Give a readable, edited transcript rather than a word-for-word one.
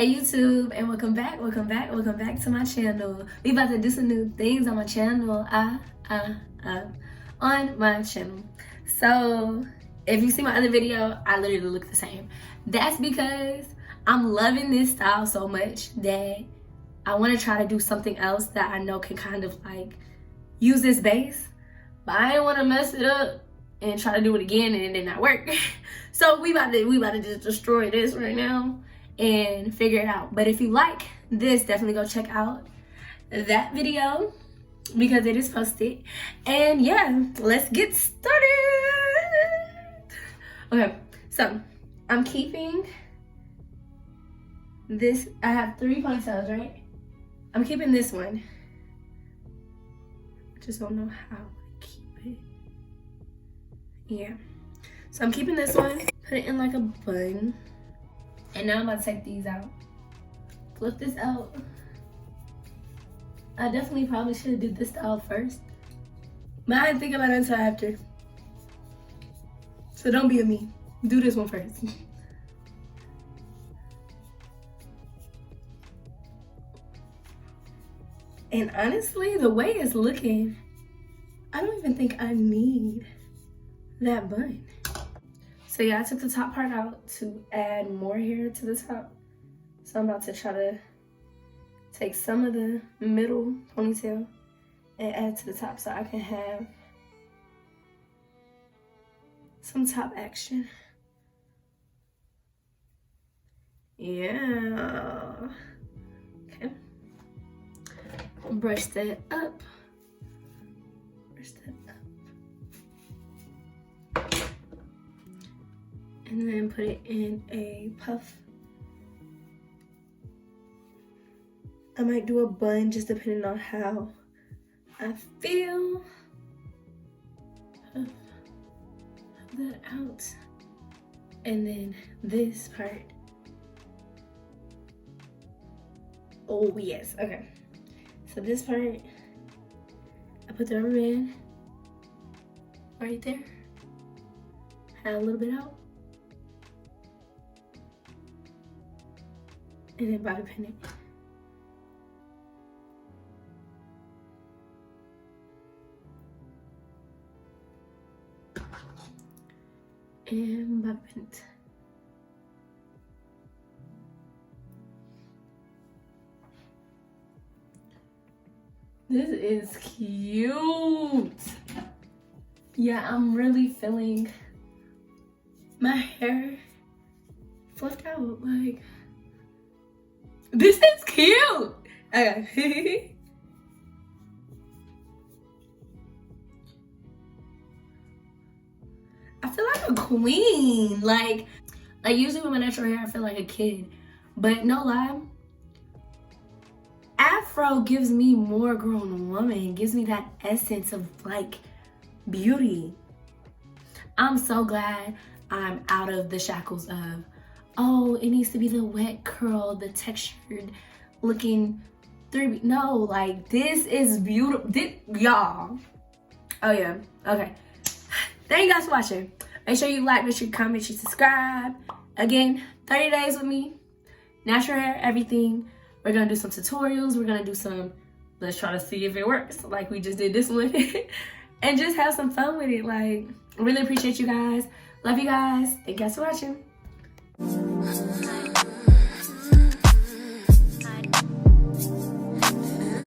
Hey YouTube, and welcome back to my channel. We about to do some new things on my channel, on my channel. So if you see my other video, I literally look the same. That's because I'm loving this style so much that I want to try to do something else that I know can kind of like use this base, but I didn't want to mess it up and try to do it again and it did not work. So we about to just destroy this right now and figure it out. But if you like this, definitely go check out that video because it is posted. And yeah, let's get started. Okay, so I'm keeping this. I have 3 ponytails, right? I'm keeping this one. I just don't know how to keep it. Yeah. So I'm keeping this one, put it in like a bun. And now I'm about to take these out. Flip this out. I definitely probably should have did this style first, but I didn't think about it until after. So don't be a me. Do this one first. And honestly, the way it's looking, I don't even think I need that bun. So yeah, I took the top part out to add more hair to the top. So I'm about to try to take some of the middle ponytail and add to the top so I can have some top action. Yeah. Okay. Brush that up. Brush that up. And then put it in a puff. I might do a bun just depending on how I feel. Puff that out. And then this part. Oh yes, okay. So this part, I put the rubber band right there. Had a little bit out. And then bobby pin it. And bobby pin it. This is cute. Yeah, I'm really feeling my hair fluffed out. Like, this is cute. Okay. I feel like a queen. Like usually with my natural hair, I feel like a kid. But no lie, Afro gives me more grown woman. Gives me that essence of like beauty. I'm so glad I'm out of the shackles of, oh, it needs to be the wet curl, the textured looking 3B. No, like this is beautiful. Y'all. Oh yeah, okay. Thank you guys for watching. Make sure you like, make sure you comment, make sure you subscribe. Again, 30 days with me. Natural hair, everything. We're gonna do some tutorials. We're gonna do some, let's try to see if it works like we just did this one. And just have some fun with it. Like, really appreciate you guys. Love you guys. Thank you guys for watching.